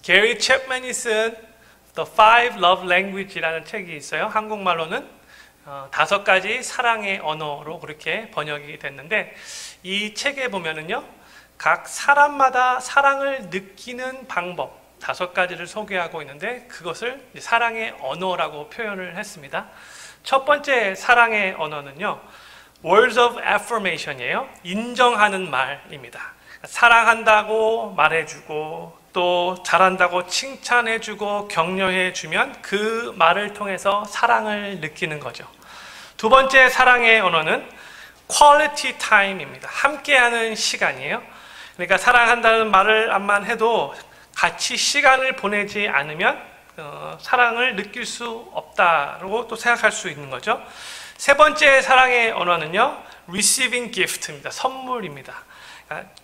게리 챕맨이 쓴 The Five Love Language라는 책이 있어요. 한국말로는 5가지 사랑의 언어로 그렇게 번역이 됐는데, 이 책에 보면은요, 각 사람마다 사랑을 느끼는 방법 5가지를 소개하고 있는데, 그것을 사랑의 언어라고 표현을 했습니다. 첫 번째 사랑의 언어는요, Words of Affirmation이에요. 인정하는 말입니다. 사랑한다고 말해주고, 또 잘한다고 칭찬해주고 격려해주면 그 말을 통해서 사랑을 느끼는 거죠. 두 번째 사랑의 언어는 Quality Time입니다. 함께하는 시간이에요. 그러니까 사랑한다는 말을만 해도 같이 시간을 보내지 않으면 사랑을 느낄 수 없다고 또 생각할 수 있는 거죠. 세 번째 사랑의 언어는요, Receiving Gift입니다. 선물입니다.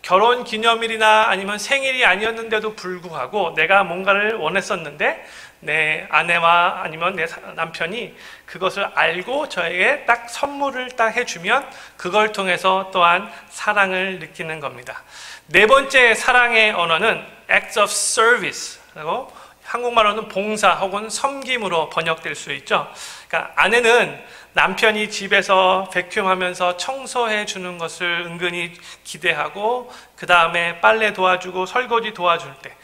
결혼 기념일이나 아니면 생일이 아니었는데도 불구하고 내가 뭔가를 원했었는데 내 아내와 아니면 내 남편이 그것을 알고 저에게 딱 선물을 딱 해주면 그걸 통해서 또한 사랑을 느끼는 겁니다. 네 번째 사랑의 언어는 Acts of Service라고 한국말로는 봉사 혹은 섬김으로 번역될 수 있죠. 그러니까 아내는 남편이 집에서 백큐하면서 청소해 주는 것을 은근히 기대하고, 그 다음에 빨래 도와주고 설거지 도와줄 때,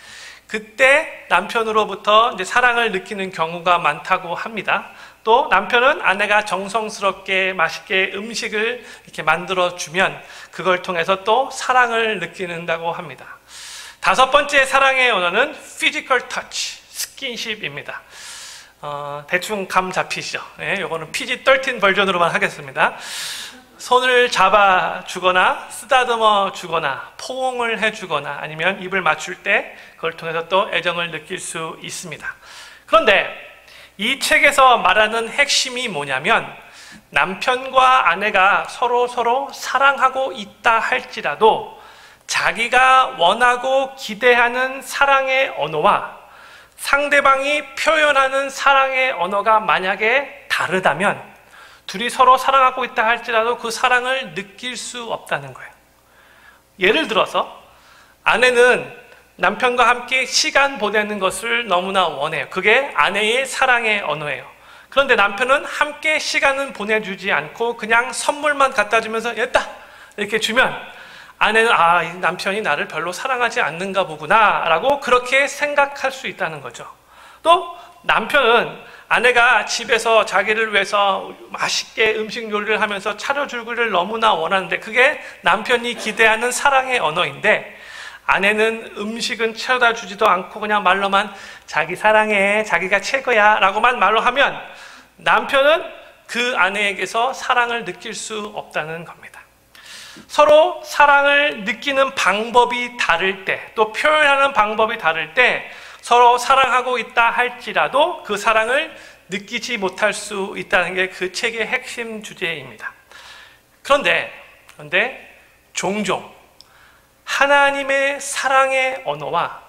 그때 남편으로부터 이제 사랑을 느끼는 경우가 많다고 합니다. 또 남편은 아내가 정성스럽게 맛있게 음식을 이렇게 만들어 주면 그걸 통해서 또 사랑을 느끼는다고 합니다. 다섯 번째 사랑의 언어는 Physical Touch, 스킨십입니다. 대충 감 잡히시죠? 네, 요거는 PG-13 버전으로만 하겠습니다. 손을 잡아주거나 쓰다듬어 주거나 포옹을 해주거나 아니면 입을 맞출 때 그걸 통해서 또 애정을 느낄 수 있습니다. 그런데 이 책에서 말하는 핵심이 뭐냐면, 남편과 아내가 서로 사랑하고 있다 할지라도 자기가 원하고 기대하는 사랑의 언어와 상대방이 표현하는 사랑의 언어가 만약에 다르다면 둘이 서로 사랑하고 있다 할지라도 그 사랑을 느낄 수 없다는 거예요. 예를 들어서 아내는 남편과 함께 시간 보내는 것을 너무나 원해요. 그게 아내의 사랑의 언어예요. 그런데 남편은 함께 시간은 보내주지 않고 그냥 선물만 갖다 주면서 됐다 이렇게 주면 아내는 이 남편이 나를 별로 사랑하지 않는가 보구나 라고 그렇게 생각할 수 있다는 거죠. 또 남편은 아내가 집에서 자기를 위해서 맛있게 음식 요리를 하면서 차려주기를 너무나 원하는데 그게 남편이 기대하는 사랑의 언어인데, 아내는 음식은 채워다 주지도 않고 그냥 말로만 자기 사랑해, 자기가 최고야 라고만 말로 하면 남편은 그 아내에게서 사랑을 느낄 수 없다는 겁니다. 서로 사랑을 느끼는 방법이 다를 때, 또 표현하는 방법이 다를 때 서로 사랑하고 있다 할지라도 그 사랑을 느끼지 못할 수 있다는 게 그 책의 핵심 주제입니다. 그런데 종종 하나님의 사랑의 언어와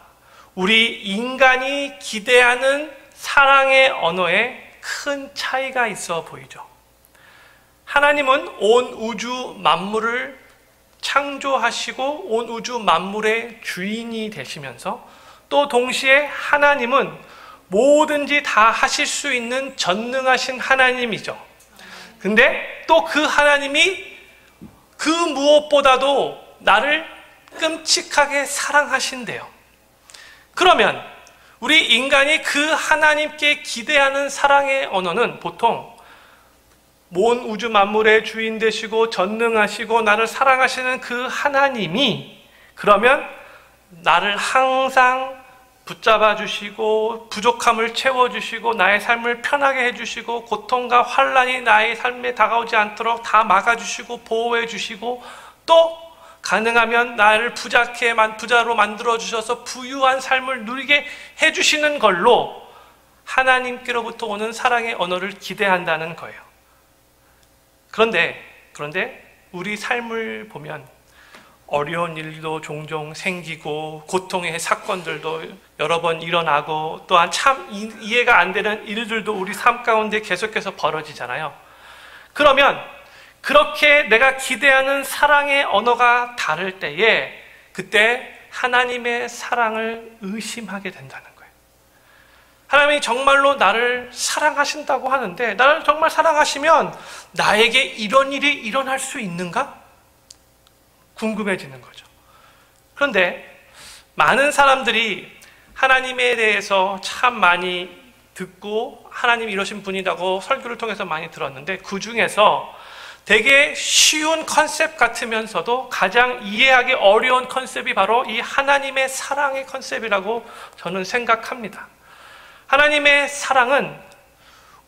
우리 인간이 기대하는 사랑의 언어에 큰 차이가 있어 보이죠. 하나님은 온 우주 만물을 창조하시고 온 우주 만물의 주인이 되시면서 또 동시에 하나님은 뭐든지 다 하실 수 있는 전능하신 하나님이죠. 근데 또 그 하나님이 그 무엇보다도 나를 끔찍하게 사랑하신대요. 그러면 우리 인간이 그 하나님께 기대하는 사랑의 언어는 보통 온 우주 만물의 주인 되시고 전능하시고 나를 사랑하시는 그 하나님이 그러면 나를 항상 붙잡아 주시고 부족함을 채워주시고 나의 삶을 편하게 해주시고 고통과 환난이 나의 삶에 다가오지 않도록 다 막아주시고 보호해 주시고 또 가능하면 나를 부자로 만들어 주셔서 부유한 삶을 누리게 해주시는 걸로 하나님께로부터 오는 사랑의 언어를 기대한다는 거예요. 그런데 우리 삶을 보면 어려운 일도 종종 생기고 고통의 사건들도 여러 번 일어나고 또한 참 이해가 안 되는 일들도 우리 삶 가운데 계속해서 벌어지잖아요. 그러면 그렇게 내가 기대하는 사랑의 언어가 다를 때에 그때 하나님의 사랑을 의심하게 된다는 거예요. 하나님이 정말로 나를 사랑하신다고 하는데, 나를 정말 사랑하시면 나에게 이런 일이 일어날 수 있는가? 궁금해지는 거죠. 그런데 많은 사람들이 하나님에 대해서 참 많이 듣고 하나님 이러신 분이라고 설교를 통해서 많이 들었는데, 그 중에서 되게 쉬운 컨셉 같으면서도 가장 이해하기 어려운 컨셉이 바로 이 하나님의 사랑의 컨셉이라고 저는 생각합니다. 하나님의 사랑은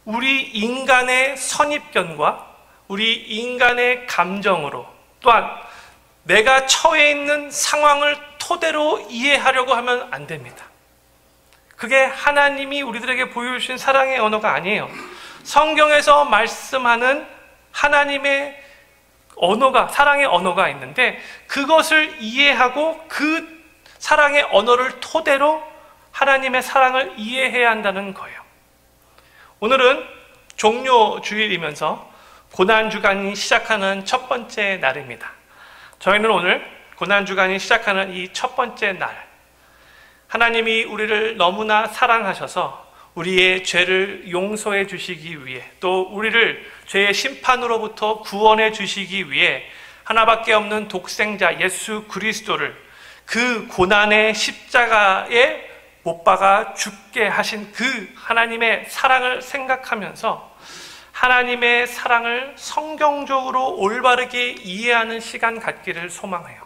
우리 인간의 선입견과 우리 인간의 감정으로, 또한 내가 처해 있는 상황을 토대로 이해하려고 하면 안 됩니다. 그게 하나님이 우리들에게 보여주신 사랑의 언어가 아니에요. 성경에서 말씀하는 하나님의 언어가, 사랑의 언어가 있는데, 그것을 이해하고 그 사랑의 언어를 토대로 하나님의 사랑을 이해해야 한다는 거예요. 오늘은 종료주일이면서 고난주간이 시작하는 첫 번째 날입니다. 저희는 오늘 고난주간이 시작하는 이 첫 번째 날, 하나님이 우리를 너무나 사랑하셔서 우리의 죄를 용서해 주시기 위해, 또 우리를 죄의 심판으로부터 구원해 주시기 위해 하나밖에 없는 독생자 예수 그리스도를 그 고난의 십자가에 못 박아 죽게 하신 그 하나님의 사랑을 생각하면서 하나님의 사랑을 성경적으로 올바르게 이해하는 시간 갖기를 소망해요.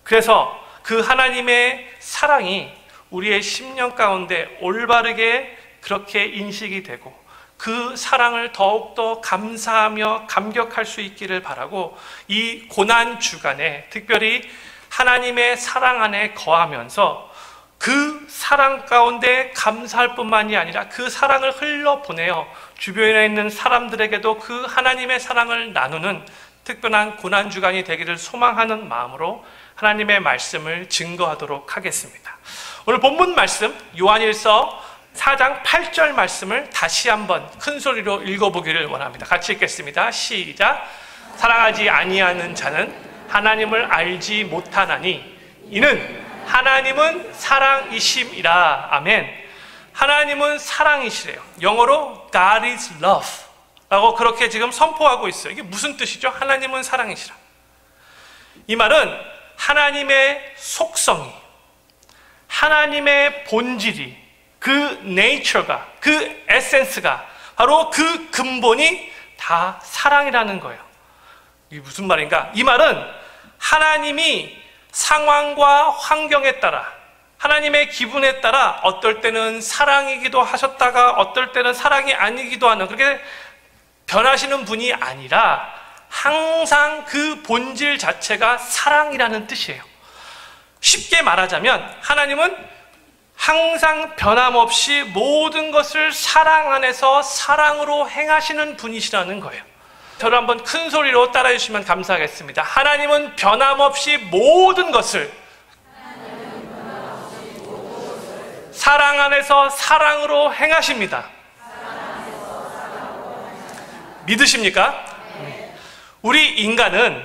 그래서 그 하나님의 사랑이 우리의 심령 가운데 올바르게 그렇게 인식이 되고 그 사랑을 더욱더 감사하며 감격할 수 있기를 바라고, 이 고난 주간에 특별히 하나님의 사랑 안에 거하면서 그 사랑 가운데 감사할 뿐만이 아니라 그 사랑을 흘러보내어 주변에 있는 사람들에게도 그 하나님의 사랑을 나누는 특별한 고난 주간이 되기를 소망하는 마음으로 하나님의 말씀을 증거하도록 하겠습니다. 오늘 본문 말씀 요한일서 4장 8절 말씀을 다시 한번 큰 소리로 읽어보기를 원합니다. 같이 읽겠습니다. 시작. 사랑하지 아니하는 자는 하나님을 알지 못하나니 이는 하나님은 사랑이심이라. 아멘. 하나님은 사랑이시래요. 영어로 God is love 라고 그렇게 지금 선포하고 있어요. 이게 무슨 뜻이죠? 하나님은 사랑이시라. 이 말은 하나님의 속성이, 하나님의 본질이, 그 네이처가, 그 에센스가, 바로 그 근본이 다 사랑이라는 거예요. 이게 무슨 말인가? 이 말은 하나님이 상황과 환경에 따라, 하나님의 기분에 따라 어떨 때는 사랑이기도 하셨다가 어떨 때는 사랑이 아니기도 하는, 그렇게 변하시는 분이 아니라 항상 그 본질 자체가 사랑이라는 뜻이에요. 쉽게 말하자면 하나님은 항상 변함없이 모든 것을 사랑 안에서 사랑으로 행하시는 분이시라는 거예요. 저를 한번 큰 소리로 따라해 주시면 감사하겠습니다. 하나님은 변함없이 모든 것을 사랑 안에서 사랑으로 행하십니다. 믿으십니까? 우리 인간은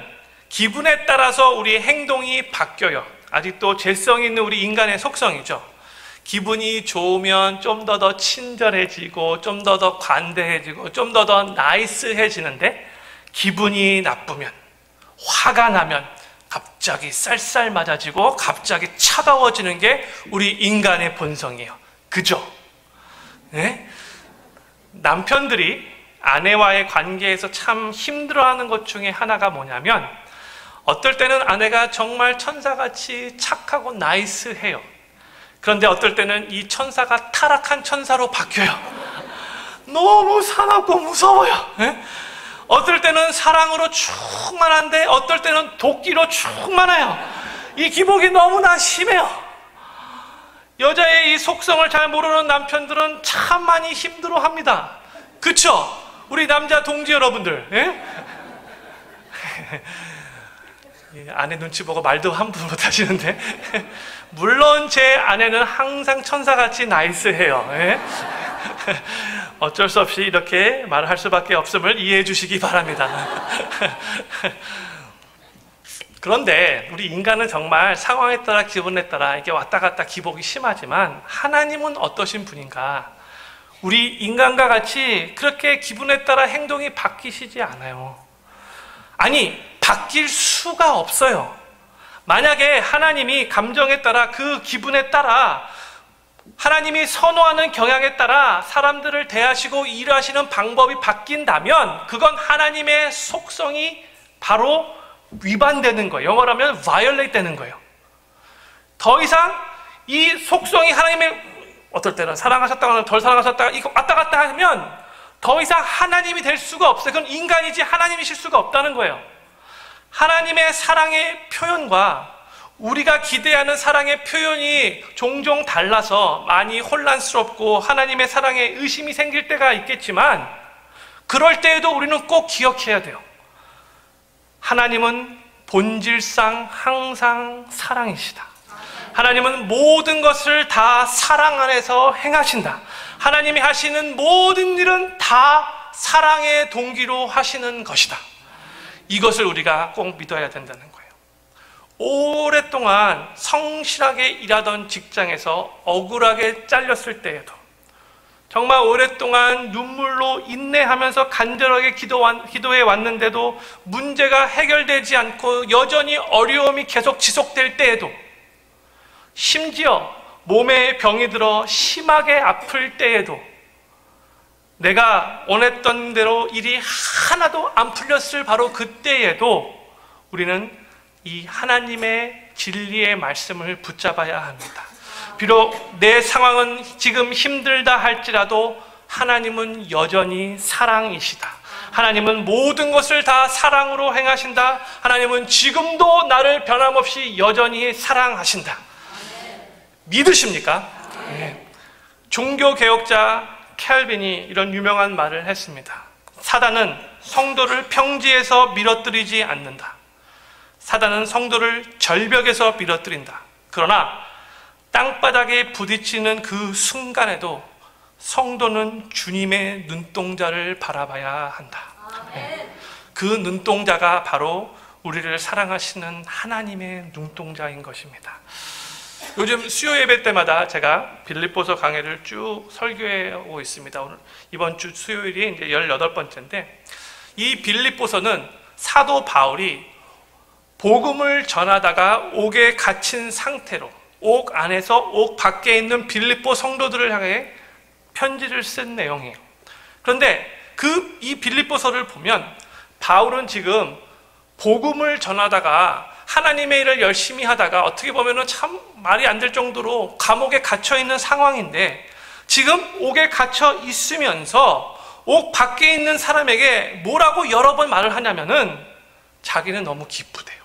기분에 따라서 우리 행동이 바뀌어요. 아직도 죄성 있는 우리 인간의 속성이죠. 기분이 좋으면 좀 더 친절해지고 좀 더 관대해지고 좀 더 나이스해지는데, 기분이 나쁘면, 화가 나면 갑자기 쌀쌀 맞아지고 갑자기 차가워지는 게 우리 인간의 본성이에요. 그죠? 네? 남편들이 아내와의 관계에서 참 힘들어하는 것 중에 하나가 뭐냐면, 어떨 때는 아내가 정말 천사같이 착하고 나이스해요. 그런데 어떨 때는 이 천사가 타락한 천사로 바뀌어요. 너무 사납고 무서워요. 네? 어떨 때는 사랑으로 충만한데 어떨 때는 도끼로 충만해요. 이 기복이 너무나 심해요. 여자의 이 속성을 잘 모르는 남편들은 참 많이 힘들어합니다. 그쵸? 우리 남자 동지 여러분들, 예? 아내 눈치 보고 말도 함부로 못 하시는데 물론 제 아내는 항상 천사같이 나이스해요. 예? 어쩔 수 없이 이렇게 말을 할 수밖에 없음을 이해해 주시기 바랍니다. 그런데 우리 인간은 정말 상황에 따라 기분에 따라 이게 왔다 갔다 기복이 심하지만 하나님은 어떠신 분인가? 우리 인간과 같이 그렇게 기분에 따라 행동이 바뀌시지 않아요. 아니, 바뀔 수가 없어요. 만약에 하나님이 감정에 따라 그 기분에 따라 하나님이 선호하는 경향에 따라 사람들을 대하시고 일하시는 방법이 바뀐다면 그건 하나님의 속성이 바로 위반되는 거예요. 영어로 하면 violate 되는 거예요. 더 이상 이 속성이 하나님의 어떨 때는 사랑하셨다가 하면 덜 사랑하셨다가 이거 왔다 갔다 하면 더 이상 하나님이 될 수가 없어요. 그건 인간이지 하나님이실 수가 없다는 거예요. 하나님의 사랑의 표현과 우리가 기대하는 사랑의 표현이 종종 달라서 많이 혼란스럽고 하나님의 사랑에 의심이 생길 때가 있겠지만 그럴 때에도 우리는 꼭 기억해야 돼요. 하나님은 본질상 항상 사랑이시다. 하나님은 모든 것을 다 사랑 안에서 행하신다. 하나님이 하시는 모든 일은 다 사랑의 동기로 하시는 것이다. 이것을 우리가 꼭 믿어야 된다는 거예요. 오랫동안 성실하게 일하던 직장에서 억울하게 잘렸을 때에도 정말 오랫동안 눈물로 인내하면서 간절하게 기도해 왔는데도 문제가 해결되지 않고 여전히 어려움이 계속 지속될 때에도 심지어 몸에 병이 들어 심하게 아플 때에도 내가 원했던 대로 일이 하나도 안 풀렸을 바로 그때에도 우리는 이 하나님의 진리의 말씀을 붙잡아야 합니다. 비록 내 상황은 지금 힘들다 할지라도 하나님은 여전히 사랑이시다. 하나님은 모든 것을 다 사랑으로 행하신다. 하나님은 지금도 나를 변함없이 여전히 사랑하신다. 믿으십니까? 네. 종교개혁자 켈빈이 이런 유명한 말을 했습니다. 사단은 성도를 평지에서 밀어뜨리지 않는다. 사단은 성도를 절벽에서 밀어뜨린다. 그러나 땅바닥에 부딪히는 그 순간에도 성도는 주님의 눈동자를 바라봐야 한다. 네. 그 눈동자가 바로 우리를 사랑하시는 하나님의 눈동자인 것입니다. 요즘 수요 예배 때마다 제가 빌립보서 강해를 쭉 설교해 오고 있습니다. 오늘 이번 주 수요일이 이제 18번째인데 이 빌립보서는 사도 바울이 복음을 전하다가 옥에 갇힌 상태로 옥 안에서 옥 밖에 있는 빌립보 성도들을 향해 편지를 쓴 내용이에요. 그런데 이 빌립보서를 보면 바울은 지금 복음을 전하다가 하나님의 일을 열심히 하다가 어떻게 보면 참 말이 안 될 정도로 감옥에 갇혀 있는 상황인데 지금 옥에 갇혀 있으면서 옥 밖에 있는 사람에게 뭐라고 여러 번 말을 하냐면은 자기는 너무 기쁘대요.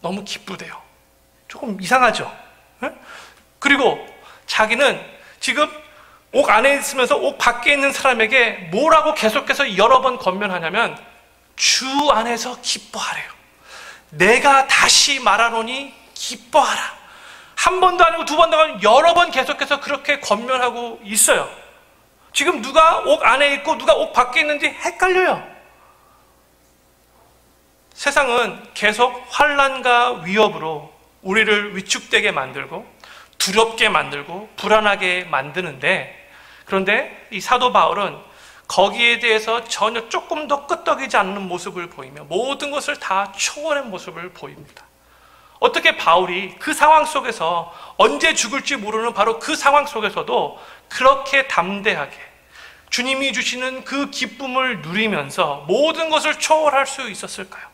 너무 기쁘대요. 조금 이상하죠? 네? 그리고 자기는 지금 옥 안에 있으면서 옥 밖에 있는 사람에게 뭐라고 계속해서 여러 번 권면하냐면 주 안에서 기뻐하래요. 내가 다시 말하노니 기뻐하라. 한 번도 아니고 두 번도 아니고 여러 번 계속해서 그렇게 권면하고 있어요. 지금 누가 옥 안에 있고 누가 옥 밖에 있는지 헷갈려요. 세상은 계속 환난과 위협으로 우리를 위축되게 만들고 두렵게 만들고 불안하게 만드는데 그런데 이 사도 바울은 거기에 대해서 전혀 조금 더 끄떡이지 않는 모습을 보이며 모든 것을 다 초월한 모습을 보입니다. 어떻게 바울이 그 상황 속에서 언제 죽을지 모르는 바로 그 상황 속에서도 그렇게 담대하게 주님이 주시는 그 기쁨을 누리면서 모든 것을 초월할 수 있었을까요?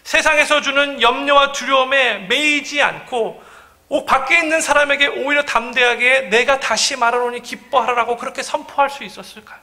세상에서 주는 염려와 두려움에 매이지 않고 밖에 있는 사람에게 오히려 담대하게 내가 다시 말하노니 기뻐하라고 그렇게 선포할 수 있었을까요?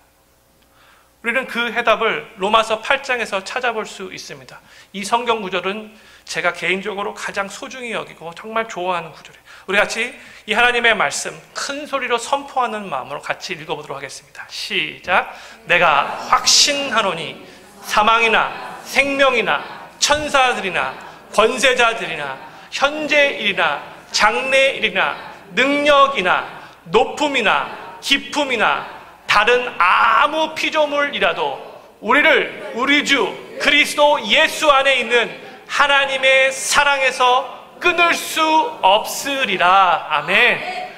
우리는 그 해답을 로마서 8장에서 찾아볼 수 있습니다. 이 성경 구절은 제가 개인적으로 가장 소중히 여기고 정말 좋아하는 구절이에요. 우리 같이 이 하나님의 말씀 큰 소리로 선포하는 마음으로 같이 읽어보도록 하겠습니다. 시작. 내가 확신하노니 사망이나 생명이나 천사들이나 권세자들이나 현재일이나 장래일이나 능력이나 높음이나 깊음이나 다른 아무 피조물이라도 우리를 우리 주 그리스도 예수 안에 있는 하나님의 사랑에서 끊을 수 없으리라. 아멘.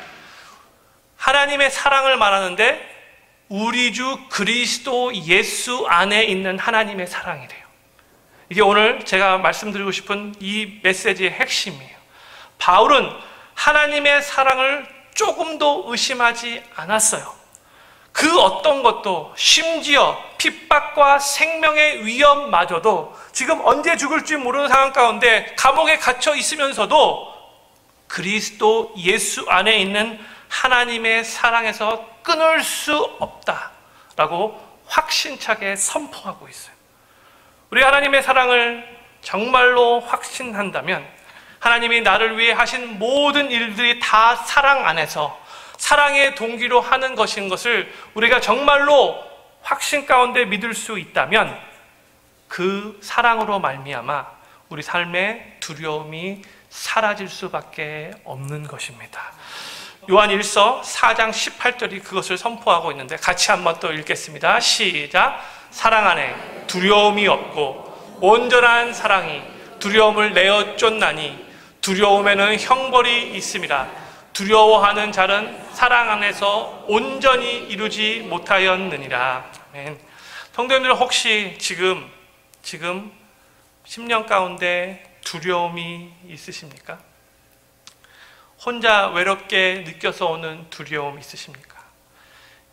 하나님의 사랑을 말하는데 우리 주 그리스도 예수 안에 있는 하나님의 사랑이래요. 이게 오늘 제가 말씀드리고 싶은 이 메시지의 핵심이에요. 바울은 하나님의 사랑을 조금도 의심하지 않았어요. 그 어떤 것도, 심지어 핍박과 생명의 위험마저도, 지금 언제 죽을지 모르는 상황 가운데 감옥에 갇혀 있으면서도 그리스도 예수 안에 있는 하나님의 사랑에서 끊을 수 없다라고 확신차게 선포하고 있어요. 우리 하나님의 사랑을 정말로 확신한다면 하나님이 나를 위해 하신 모든 일들이 다 사랑 안에서 사랑의 동기로 하는 것인 것을 우리가 정말로 확신 가운데 믿을 수 있다면 그 사랑으로 말미암아 우리 삶의 두려움이 사라질 수밖에 없는 것입니다. 요한 1서 4장 18절이 그것을 선포하고 있는데 같이 한번 또 읽겠습니다. 시작. 사랑 안에 두려움이 없고 온전한 사랑이 두려움을 내어 쫓나니 두려움에는 형벌이 있음이라. 두려워하는 자는 사랑 안에서 온전히 이루지 못하였느니라. 아멘. 성도님들 혹시 지금 심령 가운데 두려움이 있으십니까? 혼자 외롭게 느껴서 오는 두려움 있으십니까?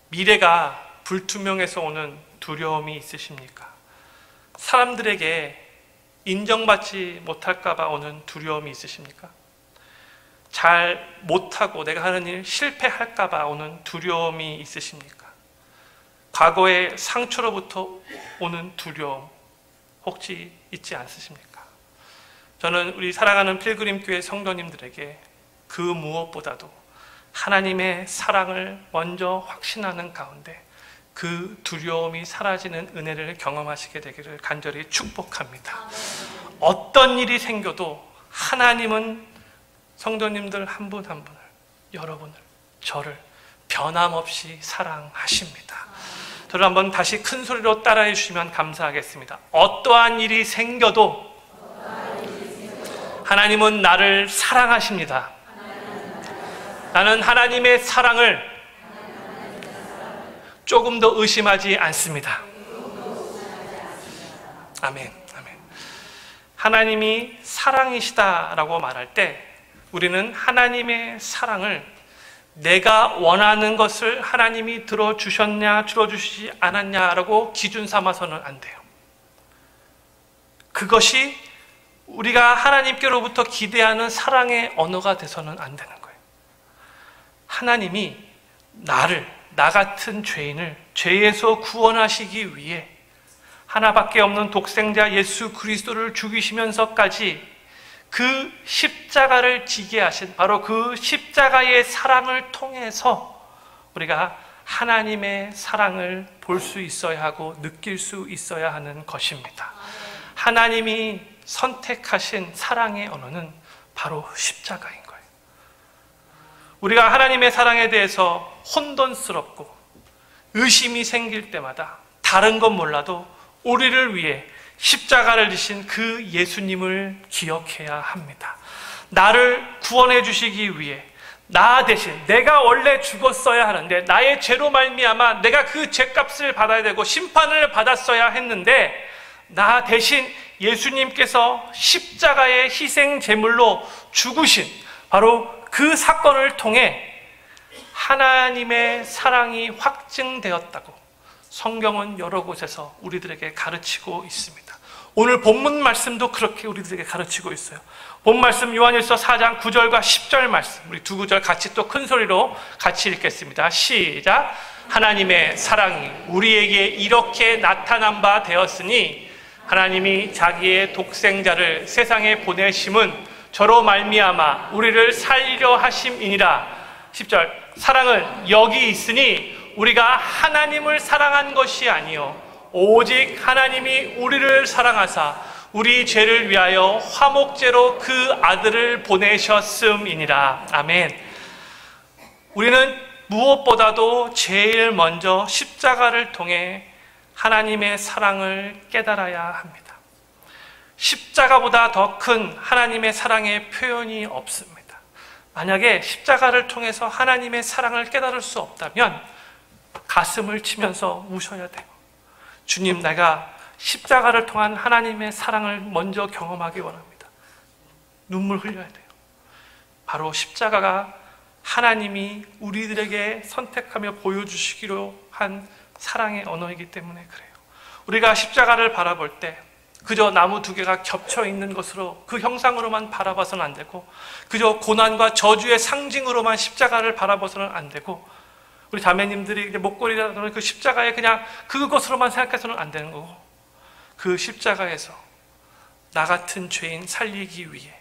미래가 불투명해서 오는 두려움이 있으십니까? 사람들에게 인정받지 못할까 봐 오는 두려움이 있으십니까? 잘 못하고 내가 하는 일 실패할까 봐 오는 두려움이 있으십니까? 과거의 상처로부터 오는 두려움 혹시 있지 않으십니까? 저는 우리 사랑하는 필그림교회 성도님들에게 그 무엇보다도 하나님의 사랑을 먼저 확신하는 가운데 그 두려움이 사라지는 은혜를 경험하시게 되기를 간절히 축복합니다. 어떤 일이 생겨도 하나님은 성도님들 한 분 한 분을, 여러분을, 저를 변함없이 사랑하십니다. 저를 한번 다시 큰 소리로 따라해 주시면 감사하겠습니다. 어떠한 일이 생겨도 하나님은 나를 사랑하십니다. 나는 하나님의 사랑을 조금 더 의심하지 않습니다. 아멘, 아멘. 하나님이 사랑이시다라고 말할 때 우리는 하나님의 사랑을 내가 원하는 것을 하나님이 들어주셨냐 들어주시지 않았냐라고 기준 삼아서는 안 돼요. 그것이 우리가 하나님께로부터 기대하는 사랑의 언어가 돼서는 안 되는 거예요. 하나님이 나 같은 죄인을 죄에서 구원하시기 위해 하나밖에 없는 독생자 예수 그리스도를 죽이시면서까지 그 십자가를 지게 하신 바로 그 십자가의 사랑을 통해서 우리가 하나님의 사랑을 볼 수 있어야 하고 느낄 수 있어야 하는 것입니다. 하나님이 선택하신 사랑의 언어는 바로 십자가인 거예요. 우리가 하나님의 사랑에 대해서 혼돈스럽고 의심이 생길 때마다 다른 건 몰라도 우리를 위해 십자가를 지신 그 예수님을 기억해야 합니다. 나를 구원해 주시기 위해 나 대신 내가 원래 죽었어야 하는데 나의 죄로 말미암아 내가 그 죄값을 받아야 되고 심판을 받았어야 했는데 나 대신 예수님께서 십자가의 희생 제물로 죽으신 바로 그 사건을 통해 하나님의 사랑이 확증되었다고 성경은 여러 곳에서 우리들에게 가르치고 있습니다. 오늘 본문 말씀도 그렇게 우리들에게 가르치고 있어요. 본 말씀 요한일서 4장 9절과 10절 말씀 우리 두 구절 같이 또 큰 소리로 같이 읽겠습니다. 시작. 하나님의 사랑이 우리에게 이렇게 나타난 바 되었으니 하나님이 자기의 독생자를 세상에 보내심은 저로 말미암아 우리를 살리려 하심이니라. 10절. 사랑은 여기 있으니 우리가 하나님을 사랑한 것이 아니요 오직 하나님이 우리를 사랑하사 우리 죄를 위하여 화목제로 그 아들을 보내셨음이니라. 아멘. 우리는 무엇보다도 제일 먼저 십자가를 통해 하나님의 사랑을 깨달아야 합니다. 십자가보다 더 큰 하나님의 사랑의 표현이 없습니다. 만약에 십자가를 통해서 하나님의 사랑을 깨달을 수 없다면 가슴을 치면서 우셔야 돼요. 주님, 내가 십자가를 통한 하나님의 사랑을 먼저 경험하기 원합니다. 눈물 흘려야 돼요. 바로 십자가가 하나님이 우리들에게 선택하며 보여주시기로 한 사랑의 언어이기 때문에 그래요. 우리가 십자가를 바라볼 때 그저 나무 두 개가 겹쳐 있는 것으로 그 형상으로만 바라봐서는 안 되고, 그저 고난과 저주의 상징으로만 십자가를 바라봐서는 안 되고, 우리 자매님들이 목걸이라는 그 십자가에 그냥 그것으로만 생각해서는 안 되는 거고, 그 십자가에서 나 같은 죄인 살리기 위해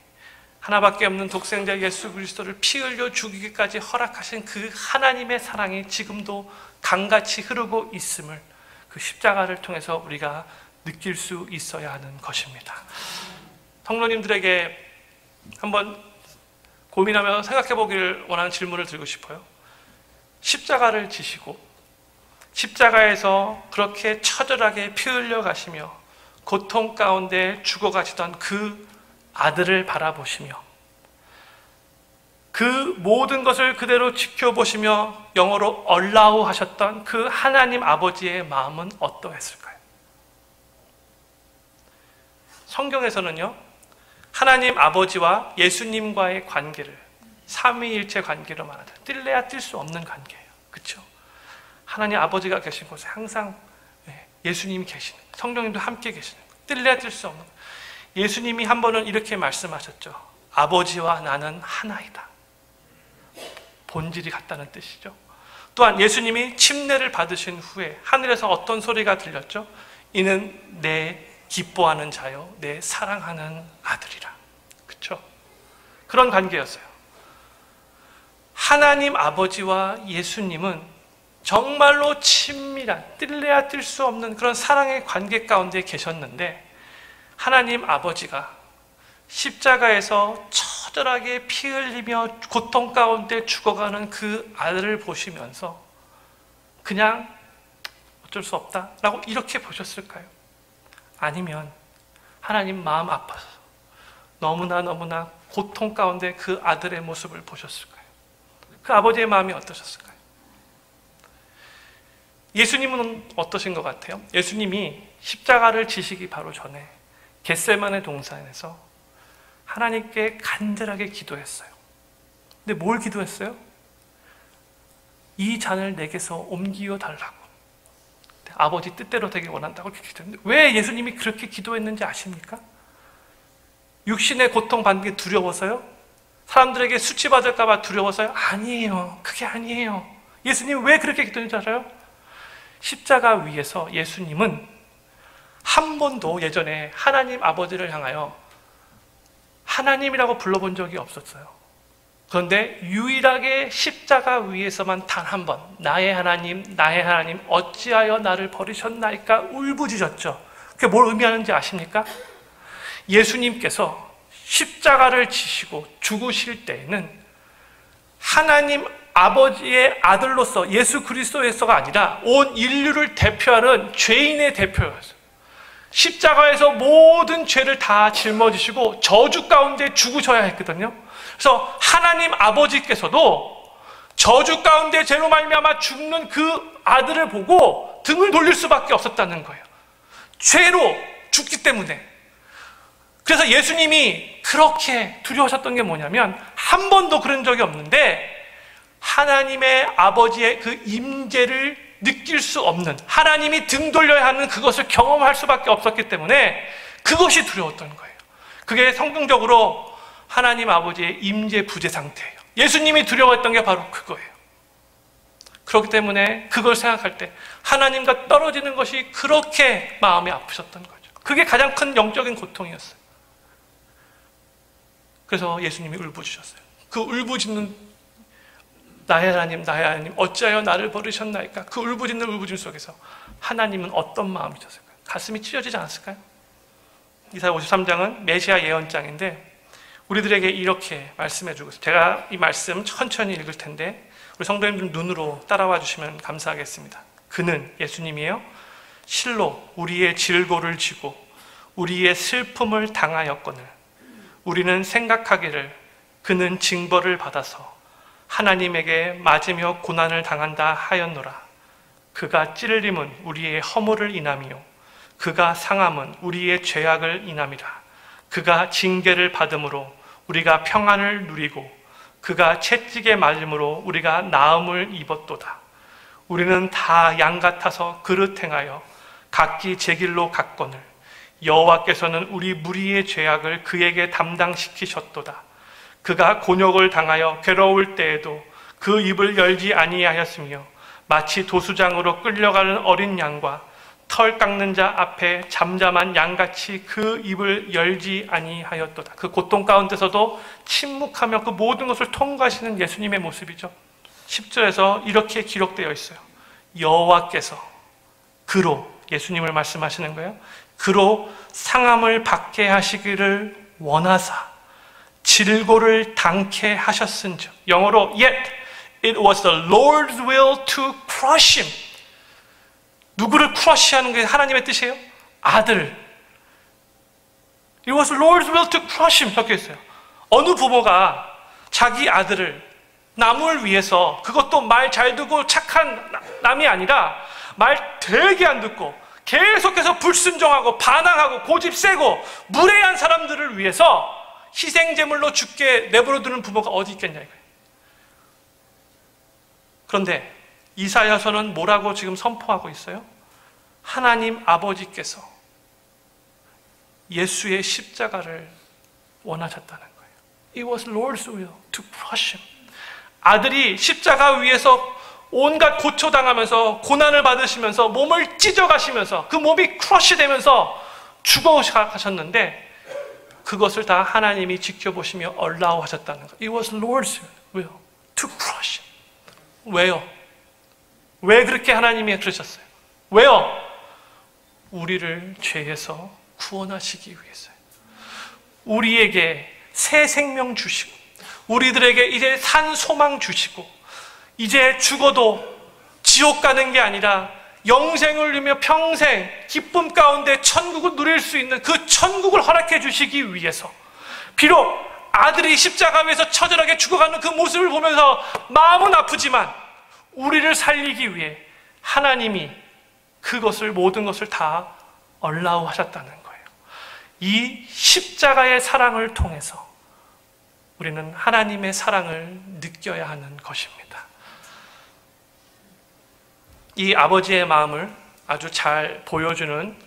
하나밖에 없는 독생자 예수 그리스도를 피 흘려 죽이기까지 허락하신 그 하나님의 사랑이 지금도 강같이 흐르고 있음을 그 십자가를 통해서 우리가 느낄 수 있어야 하는 것입니다. 성도님들에게 한번 고민하며 생각해 보기를 원하는 질문을 드리고 싶어요. 십자가를 지시고 십자가에서 그렇게 처절하게 피 흘려 가시며 고통 가운데 죽어가시던 그 아들을 바라보시며 그 모든 것을 그대로 지켜보시며 영어로 allow 하셨던 그 하나님 아버지의 마음은 어떠했을까요? 성경에서는요, 하나님 아버지와 예수님과의 관계를 삼위일체 관계로 말하죠. 뛸래야 뛸 수 없는 관계예요. 그렇죠? 하나님 아버지가 계신 곳에 항상 예수님이 계시는, 성령님도 함께 계시는, 뛸래야 뛸 수 없는. 예수님이 한 번은 이렇게 말씀하셨죠. 아버지와 나는 하나이다. 본질이 같다는 뜻이죠. 또한 예수님이 침례를 받으신 후에 하늘에서 어떤 소리가 들렸죠? 이는 내 기뻐하는 자요, 내 사랑하는 아들이라. 그렇죠? 그런 관계였어요. 하나님 아버지와 예수님은 정말로 친밀한, 뛸래야 뛸 수 없는 그런 사랑의 관계 가운데 계셨는데, 하나님 아버지가 십자가에서 처절하게 피 흘리며 고통 가운데 죽어가는 그 아들을 보시면서 그냥 어쩔 수 없다라고 이렇게 보셨을까요? 아니면 하나님 마음 아파서 너무나 고통 가운데 그 아들의 모습을 보셨을까요? 그 아버지의 마음이 어떠셨을까요? 예수님은 어떠신 것 같아요? 예수님이 십자가를 지시기 바로 전에 겟세마네 동산에서 하나님께 간절하게 기도했어요. 근데 뭘 기도했어요? 이 잔을 내게서 옮기어 달라고. 아버지 뜻대로 되기 원한다고 기도했는데, 왜 예수님이 그렇게 기도했는지 아십니까? 육신의 고통 받는 게 두려워서요? 사람들에게 수치받을까 봐 두려워서요? 아니에요. 그게 아니에요. 예수님 왜 그렇게 기도했는지 알아요? 십자가 위에서 예수님은 한 번도 예전에 하나님 아버지를 향하여 하나님이라고 불러본 적이 없었어요. 그런데 유일하게 십자가 위에서만 단 한 번, 나의 하나님 어찌하여 나를 버리셨나이까 울부짖었죠. 그게 뭘 의미하는지 아십니까? 예수님께서 십자가를 지시고 죽으실 때에는 하나님 아버지의 아들로서 예수 그리스도에서가 아니라 온 인류를 대표하는 죄인의 대표였어요. 십자가에서 모든 죄를 다 짊어지시고 저주 가운데 죽으셔야 했거든요. 그래서 하나님 아버지께서도 저주 가운데 죄로 말미암아 죽는 그 아들을 보고 등을 돌릴 수밖에 없었다는 거예요. 죄로 죽기 때문에. 그래서 예수님이 그렇게 두려우셨던 게 뭐냐면, 한 번도 그런 적이 없는데 하나님의 아버지의 그 임재를 느낄 수 없는, 하나님이 등 돌려야 하는 그것을 경험할 수밖에 없었기 때문에 그것이 두려웠던 거예요. 그게 성경적으로 하나님 아버지의 임재 부재 상태예요. 예수님이 두려워했던 게 바로 그거예요. 그렇기 때문에 그걸 생각할 때 하나님과 떨어지는 것이 그렇게 마음이 아프셨던 거죠. 그게 가장 큰 영적인 고통이었어요. 그래서 예수님이 울부짖으셨어요. 그 울부짖는 나의 하나님 어찌하여 나를 버리셨나이까? 그 울부짖는 울부짖음 속에서 하나님은 어떤 마음이셨을까요? 가슴이 찢어지지 않았을까요? 이사야 53장은 메시아 예언장인데 우리들에게 이렇게 말씀해 주고 있어요. 제가 이 말씀 천천히 읽을 텐데 우리 성도님들 눈으로 따라와 주시면 감사하겠습니다. 그는, 예수님이에요, 실로 우리의 질고를 지고 우리의 슬픔을 당하였거늘 우리는 생각하기를 그는 징벌을 받아서 하나님에게 맞으며 고난을 당한다 하였노라. 그가 찔림은 우리의 허물을 인함이요 그가 상함은 우리의 죄악을 인함이라. 그가 징계를 받음으로 우리가 평안을 누리고 그가 채찍에 맞음으로 우리가 나음을 입었도다. 우리는 다 양 같아서 그릇 행하여 각기 제 길로 갔거늘 여호와께서는 우리 무리의 죄악을 그에게 담당시키셨도다. 그가 곤욕을 당하여 괴로울 때에도 그 입을 열지 아니하였으며 마치 도수장으로 끌려가는 어린 양과 털 깎는 자 앞에 잠잠한 양같이 그 입을 열지 아니하였도다. 그 고통 가운데서도 침묵하며 그 모든 것을 통과하시는 예수님의 모습이죠. 10절에서 이렇게 기록되어 있어요. 여호와께서 그로, 예수님을 말씀하시는 거예요. 그로 상함을 받게 하시기를 원하사 질고를 당케 하셨은즉. 영어로 yet it was the Lord's will to crush him. 누구를 크러쉬하는 게 하나님의 뜻이에요? 아들. It was Lord's will to crush him 적혀 있어요. 어느 부모가 자기 아들을 남을 위해서, 그것도 말 잘 듣고 착한 남이 아니라 말 되게 안 듣고 계속해서 불순종하고 반항하고 고집 세고 무례한 사람들을 위해서 희생제물로 죽게 내버려두는 부모가 어디 있겠냐 이거예요. 그런데 이사야서는 뭐라고 지금 선포하고 있어요? 하나님 아버지께서 예수의 십자가를 원하셨다는 거예요. It was Lord's will to crush him. 아들이 십자가 위에서 온갖 고초당하면서 고난을 받으시면서 몸을 찢어가시면서 그 몸이 크러쉬 되면서 죽어가셨는데 그것을 다 하나님이 지켜보시며 allow 하셨다는 거예요. It was Lord's will to crush him. 왜요? 왜 그렇게 하나님이 그러셨어요? 왜요? 우리를 죄에서 구원하시기 위해서요. 우리에게 새 생명 주시고 우리들에게 이제 산 소망 주시고 이제 죽어도 지옥 가는 게 아니라 영생을 누리며 평생 기쁨 가운데 천국을 누릴 수 있는 그 천국을 허락해 주시기 위해서 비록 아들이 십자가 위에서 처절하게 죽어가는 그 모습을 보면서 마음은 아프지만 우리를 살리기 위해 하나님이 그것을 모든 것을 다 allow 하셨다는 거예요. 이 십자가의 사랑을 통해서 우리는 하나님의 사랑을 느껴야 하는 것입니다. 이 아버지의 마음을 아주 잘 보여주는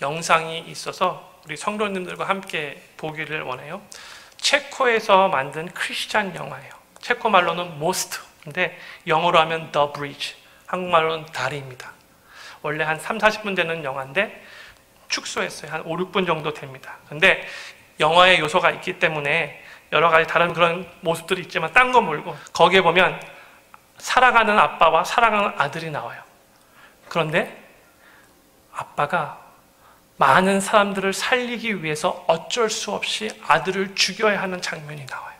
영상이 있어서 우리 성도님들과 함께 보기를 원해요. 체코에서 만든 크리스찬 영화예요. 체코 말로는 Most인데 영어로 하면 The Bridge, 한국말로는 다리입니다. 원래 한 30-40분 되는 영화인데 축소했어요. 한 5-6분 정도 됩니다. 근데 영화의 요소가 있기 때문에 여러 가지 다른 그런 모습들이 있지만 딴 거 몰고 거기에 보면 사랑하는 아빠와 사랑하는 아들이 나와요. 그런데 아빠가 많은 사람들을 살리기 위해서 어쩔 수 없이 아들을 죽여야 하는 장면이 나와요.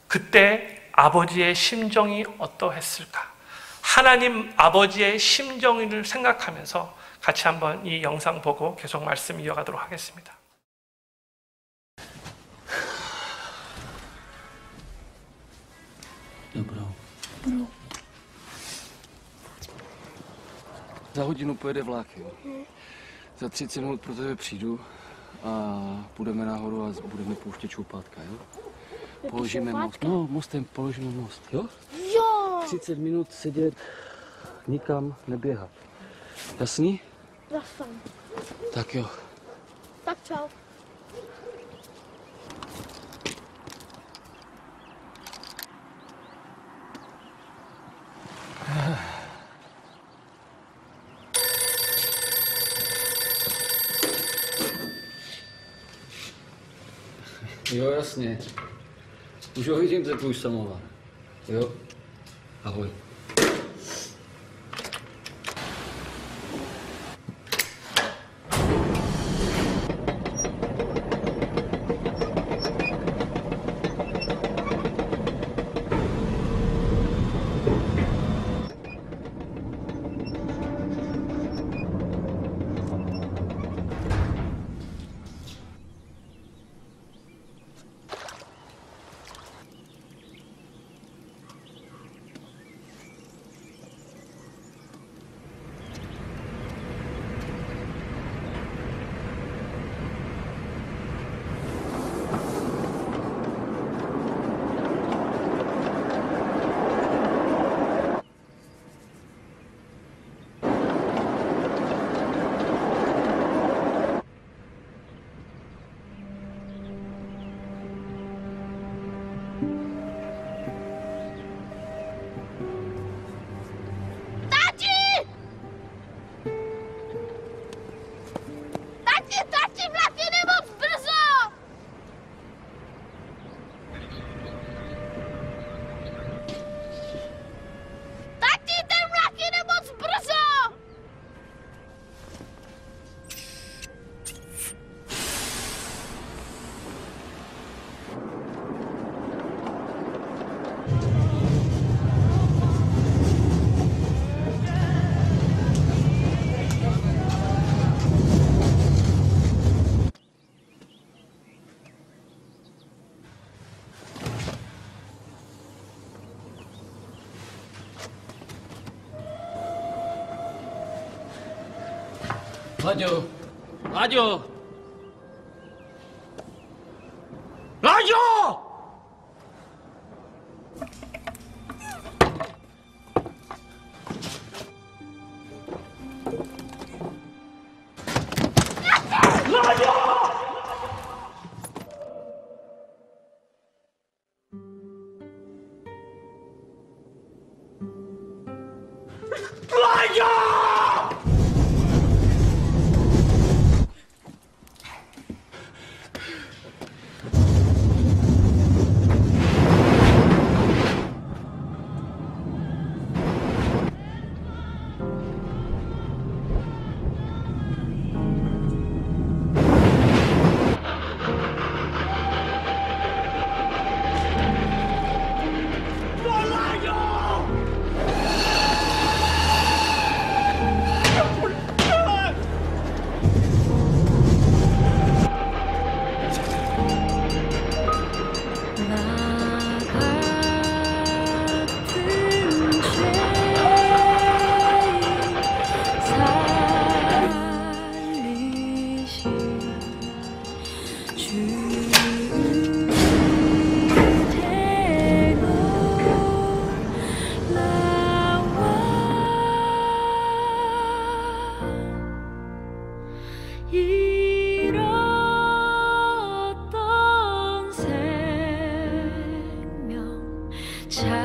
그때 아버지의 심정이 어떠했을까? 하나님 아버지의 심정을 생각하면서 같이 한번 이 영상 보고 계속 말씀 이어가도록 하겠습니다. Bro. Za hodinu pojede vlak, jo. Za 30 minut pro tebe přijdu a půjdeme nahoru a budeme pouštět čoupátka, jo. Položíme most. No, mostem položíme most, jo? Jo! 30 minut sedět, nikam neběhat. Jasný? Jasný. Tak jo. Tak čau. Jo, jasně. Už ho vidím, to tvůj samovar. Jo? Ahoj. 라디오! 라디오! 라디오! 잃었던 생명 찾았고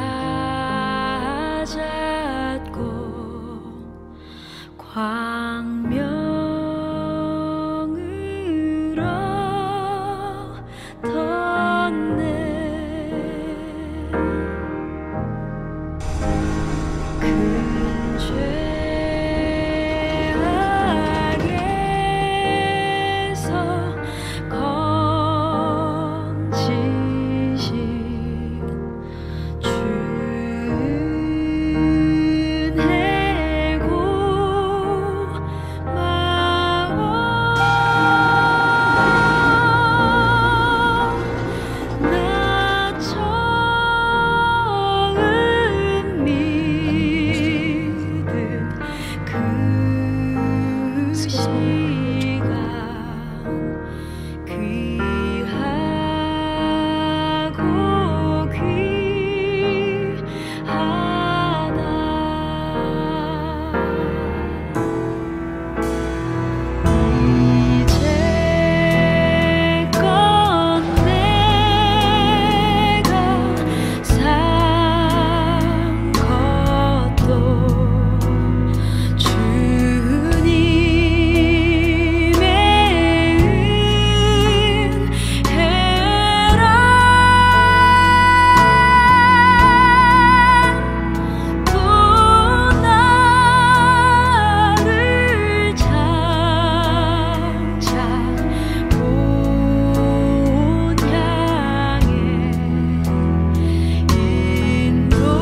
광명을 얻었네. 큰 죄악에서 건지신 준혜고 마워 나 처음 믿은 그 시간 귀하고 이제껏 내가 산 것도 주님의 은혜라. 또 나를 장차 본 향해 인도해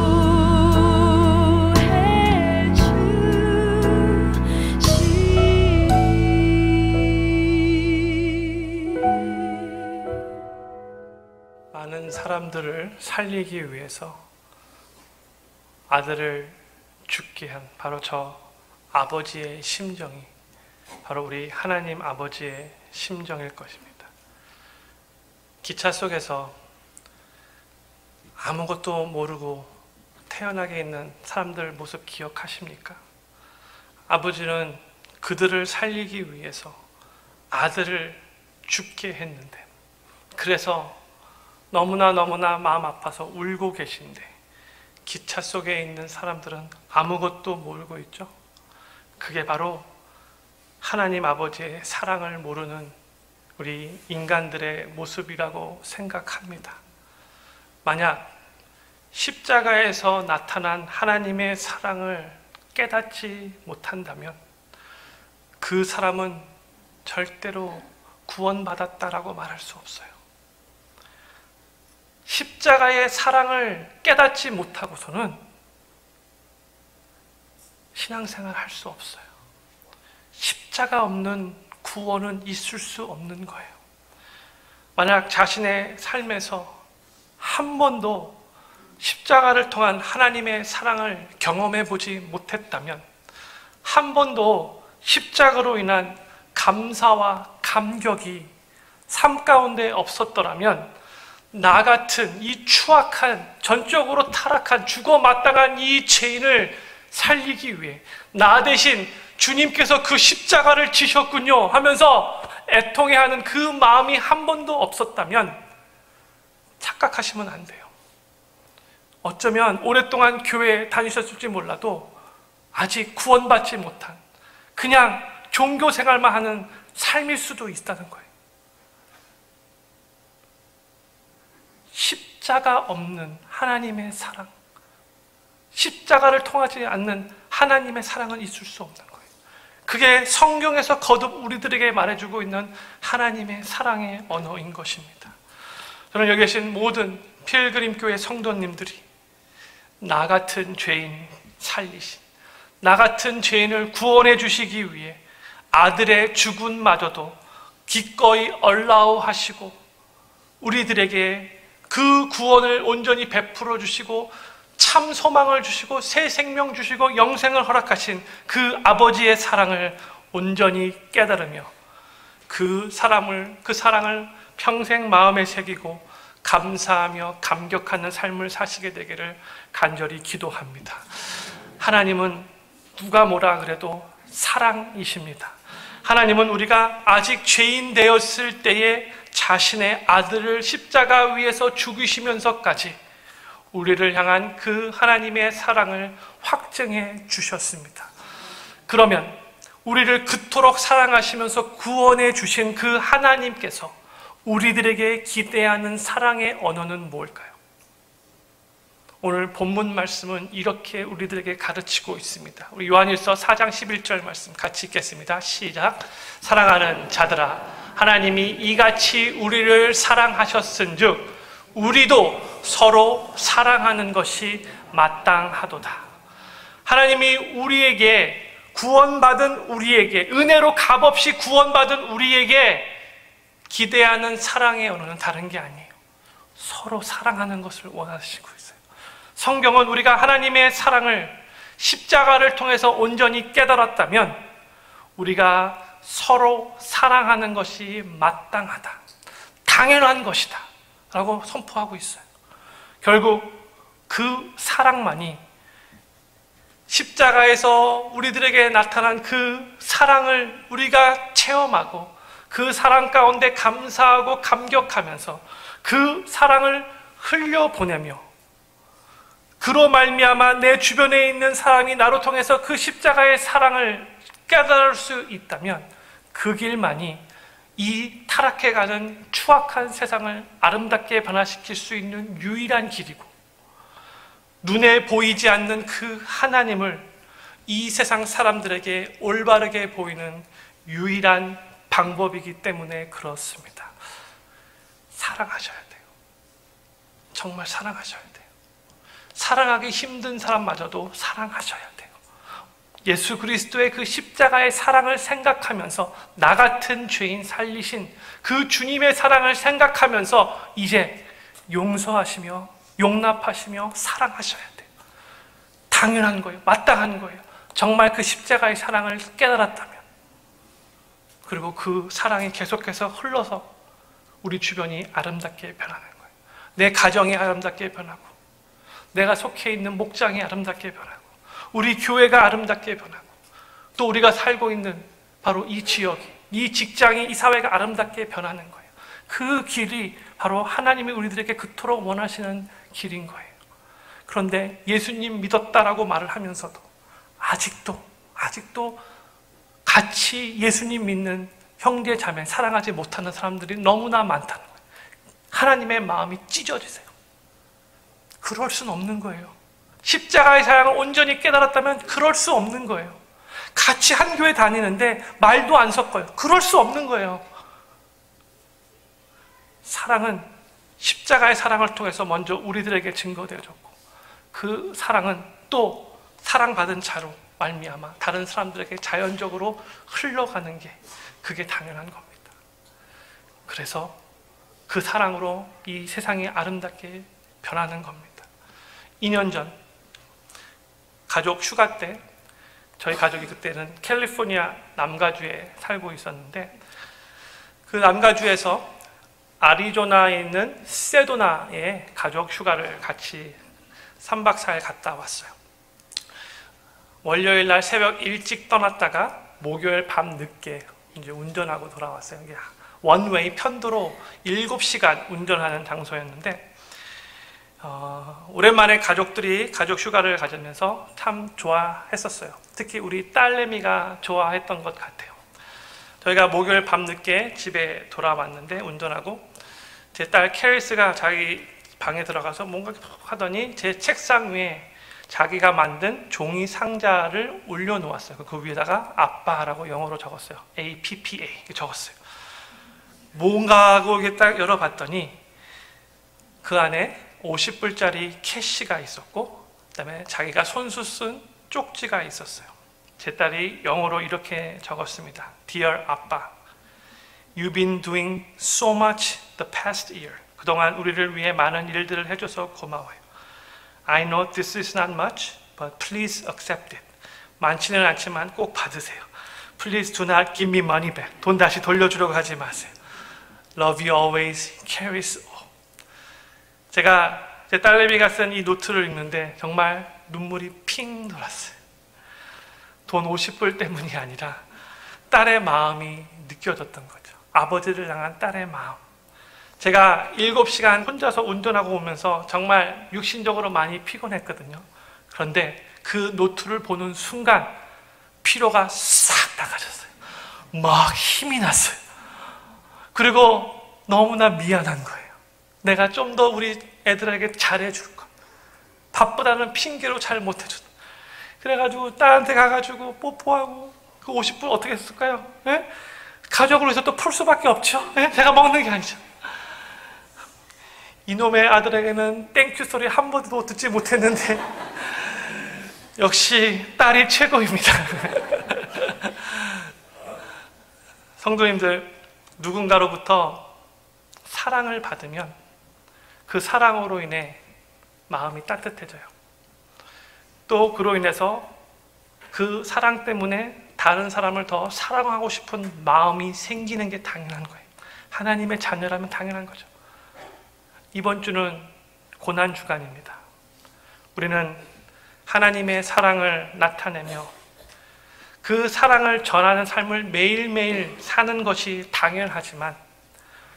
주시리. 많은 사람들을 살리기 위해서 아들을 죽게 한 바로 저 아버지의 심정이 바로 우리 하나님 아버지의 심정일 것입니다. 기차 속에서 아무것도 모르고 태연하게 있는 사람들 모습 기억하십니까? 아버지는 그들을 살리기 위해서 아들을 죽게 했는데, 그래서 너무나 마음 아파서 울고 계신데 기차 속에 있는 사람들은 아무것도 모르고 있죠. 그게 바로 하나님 아버지의 사랑을 모르는 우리 인간들의 모습이라고 생각합니다. 만약 십자가에서 나타난 하나님의 사랑을 깨닫지 못한다면 그 사람은 절대로 구원받았다라고 말할 수 없어요. 십자가의 사랑을 깨닫지 못하고서는 신앙생활 할 수 없어요. 십자가 없는 구원은 있을 수 없는 거예요. 만약 자신의 삶에서 한 번도 십자가를 통한 하나님의 사랑을 경험해 보지 못했다면, 한 번도 십자가로 인한 감사와 감격이 삶 가운데 없었더라면 나 같은 이 추악한, 전적으로 타락한, 죽어 마땅한 이 죄인을 살리기 위해 나 대신 주님께서 그 십자가를 지셨군요 하면서 애통해하는 그 마음이 한 번도 없었다면 착각하시면 안 돼요. 어쩌면 오랫동안 교회에 다니셨을지 몰라도 아직 구원받지 못한 그냥 종교 생활만 하는 삶일 수도 있다는 거예요. 십자가 없는 하나님의 사랑, 십자가를 통하지 않는 하나님의 사랑은 있을 수 없는 거예요. 그게 성경에서 거듭 우리들에게 말해주고 있는 하나님의 사랑의 언어인 것입니다. 저는 여기 계신 모든 필그림교회 성도님들이 나 같은 죄인 살리신, 나 같은 죄인을 구원해 주시기 위해 아들의 죽음마저도 기꺼이 얼라오하시고 우리들에게 그 구원을 온전히 베풀어 주시고 참 소망을 주시고 새 생명 주시고 영생을 허락하신 그 아버지의 사랑을 온전히 깨달으며 그 사랑을 평생 마음에 새기고 감사하며 감격하는 삶을 사시게 되기를 간절히 기도합니다. 하나님은 누가 뭐라 그래도 사랑이십니다. 하나님은 우리가 아직 죄인 되었을 때에 자신의 아들을 십자가 위에서 죽이시면서까지 우리를 향한 그 하나님의 사랑을 확증해 주셨습니다. 그러면 우리를 그토록 사랑하시면서 구원해 주신 그 하나님께서 우리들에게 기대하는 사랑의 언어는 뭘까요? 오늘 본문 말씀은 이렇게 우리들에게 가르치고 있습니다. 우리 요한일서 4장 11절 말씀 같이 읽겠습니다. 시작. 사랑하는 자들아, 하나님이 이같이 우리를 사랑하셨은즉 우리도 서로 사랑하는 것이 마땅하도다. 하나님이 우리에게 구원받은 우리에게, 은혜로 값없이 구원받은 우리에게 기대하는 사랑의 언어는 다른 게 아니에요. 서로 사랑하는 것을 원하시고 있어요. 성경은 우리가 하나님의 사랑을 십자가를 통해서 온전히 깨달았다면 우리가 서로 사랑하는 것이 마땅하다, 당연한 것이다 라고 선포하고 있어요. 결국 그 사랑만이, 십자가에서 우리들에게 나타난 그 사랑을 우리가 체험하고 그 사랑 가운데 감사하고 감격하면서 그 사랑을 흘려보내며 그로 말미암아 내 주변에 있는 사람이 나로 통해서 그 십자가의 사랑을 깨달을 수 있다면 그 길만이 이 타락해가는 추악한 세상을 아름답게 변화시킬 수 있는 유일한 길이고, 눈에 보이지 않는 그 하나님을 이 세상 사람들에게 올바르게 보이는 유일한 방법이기 때문에 그렇습니다. 사랑하셔야 돼요. 정말 사랑하셔야 돼요. 사랑하기 힘든 사람마저도 사랑하셔야 돼요. 예수 그리스도의 그 십자가의 사랑을 생각하면서 나 같은 죄인 살리신 그 주님의 사랑을 생각하면서 이제 용서하시며 용납하시며 사랑하셔야 돼요. 당연한 거예요. 마땅한 거예요. 정말 그 십자가의 사랑을 깨달았다면, 그리고 그 사랑이 계속해서 흘러서 우리 주변이 아름답게 변하는 거예요. 내 가정이 아름답게 변하고, 내가 속해 있는 목장이 아름답게 변하고, 우리 교회가 아름답게 변하고, 또 우리가 살고 있는 바로 이 지역이, 이 직장이, 이 사회가 아름답게 변하는 거예요. 그 길이 바로 하나님이 우리들에게 그토록 원하시는 길인 거예요. 그런데 예수님 믿었다라고 말을 하면서도 아직도 같이 예수님 믿는 형제 자매 사랑하지 못하는 사람들이 너무나 많다는 거예요. 하나님의 마음이 찢어지세요. 그럴 수는 없는 거예요. 십자가의 사랑을 온전히 깨달았다면 그럴 수 없는 거예요. 같이 한 교회 다니는데 말도 안 섞어요. 그럴 수 없는 거예요. 사랑은 십자가의 사랑을 통해서 먼저 우리들에게 증거되어졌고, 그 사랑은 또 사랑받은 자로 말미암아 다른 사람들에게 자연적으로 흘러가는 게, 그게 당연한 겁니다. 그래서 그 사랑으로 이 세상이 아름답게 변하는 겁니다. 2년 전 가족 휴가 때 저희 가족이 그때는 캘리포니아 남가주에 살고 있었는데, 그 남가주에서 아리조나에 있는 세도나에 가족 휴가를 같이 3박 4일 갔다 왔어요. 월요일 날 새벽 일찍 떠났다가 목요일 밤 늦게 이제 운전하고 돌아왔어요. 이게 원웨이 편도로 7시간 운전하는 장소였는데, 오랜만에 가족들이 가족 휴가를 가지면서 참 좋아했었어요. 특히 우리 딸내미가 좋아했던 것 같아요. 저희가 목요일 밤 늦게 집에 돌아왔는데, 운전하고 제 딸 캐리스가 자기 방에 들어가서 뭔가 하더니 제 책상 위에 자기가 만든 종이 상자를 올려놓았어요. 그 위에다가 아빠라고 영어로 적었어요. APPA 적었어요. 뭔가 하고 이렇게 딱 열어봤더니 그 안에 50불짜리 캐시가 있었고, 그 다음에 자기가 손수 쓴 쪽지가 있었어요. 제 딸이 영어로 이렇게 적었습니다. Dear 아빠, You've been doing so much the past year. 그동안 우리를 위해 많은 일들을 해줘서 고마워요. I know this is not much, but please accept it. 많지는 않지만 꼭 받으세요. Please do not give me money back. 돈 다시 돌려주려고 하지 마세요. Love you always, Caris. 제가 제 딸내미가 쓴 이 노트를 읽는데 정말 눈물이 핑 돌았어요. 돈 50불 때문이 아니라 딸의 마음이 느껴졌던 거죠. 아버지를 향한 딸의 마음. 제가 7시간 혼자서 운전하고 오면서 정말 육신적으로 많이 피곤했거든요. 그런데 그 노트를 보는 순간 피로가 싹 나가졌어요. 막 힘이 났어요. 그리고 너무나 미안한 거예요. 내가 좀 더 우리 애들에게 잘해줄 거. 바쁘다는 핑계로 잘 못해줬다. 그래가지고 딸한테 가가지고 뽀뽀하고 그 50불 어떻게 했을까요? 예? 가족으로 해서 또 풀 수밖에 없죠. 예? 제가 먹는 게 아니죠. 이놈의 아들에게는 땡큐 소리 한 번도 듣지 못했는데 역시 딸이 최고입니다. 성도님들, 누군가로부터 사랑을 받으면 그 사랑으로 인해 마음이 따뜻해져요. 또 그로 인해서 그 사랑 때문에 다른 사람을 더 사랑하고 싶은 마음이 생기는 게 당연한 거예요. 하나님의 자녀라면 당연한 거죠. 이번 주는 고난 주간입니다. 우리는 하나님의 사랑을 나타내며 그 사랑을 전하는 삶을 매일매일 사는 것이 당연하지만,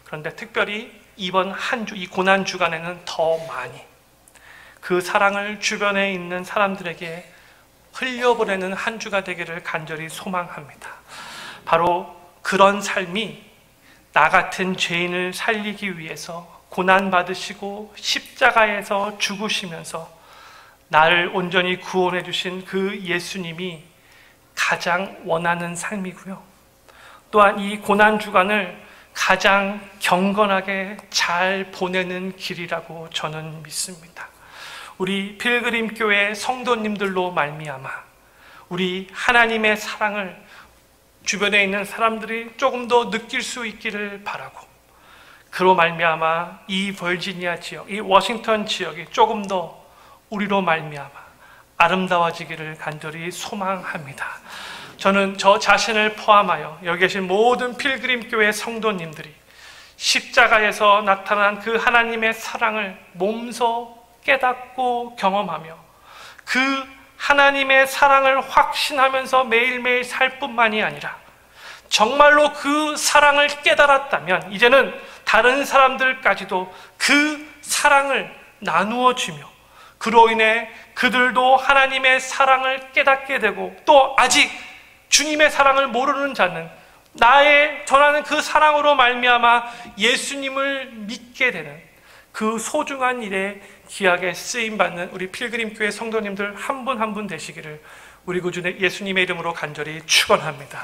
그런데 특별히 이번 한 주, 이 고난 주간에는 더 많이 그 사랑을 주변에 있는 사람들에게 흘려보내는 한 주가 되기를 간절히 소망합니다. 바로 그런 삶이 나 같은 죄인을 살리기 위해서 고난받으시고 십자가에서 죽으시면서 나를 온전히 구원해 주신 그 예수님이 가장 원하는 삶이고요. 또한 이 고난 주간을 가장 경건하게 잘 보내는 길이라고 저는 믿습니다. 우리 필그림 교회 성도님들로 말미암아 우리 하나님의 사랑을 주변에 있는 사람들이 조금 더 느낄 수 있기를 바라고, 그로 말미암아 이 버지니아 지역, 이 워싱턴 지역이 조금 더 우리로 말미암아 아름다워지기를 간절히 소망합니다. 저는 저 자신을 포함하여 여기 계신 모든 필그림 교회 성도님들이 십자가에서 나타난 그 하나님의 사랑을 몸소 깨닫고 경험하며 그 하나님의 사랑을 확신하면서 매일매일 살 뿐만이 아니라 정말로 그 사랑을 깨달았다면 이제는 다른 사람들까지도 그 사랑을 나누어 주며 그로 인해 그들도 하나님의 사랑을 깨닫게 되고, 또 아직 주님의 사랑을 모르는 자는 나의 전하는 그 사랑으로 말미암아 예수님을 믿게 되는 그 소중한 일에 귀하게 쓰임받는 우리 필그림 교회 성도님들 한 분 한 분 되시기를 우리 구주 예수님의 이름으로 간절히 축원합니다.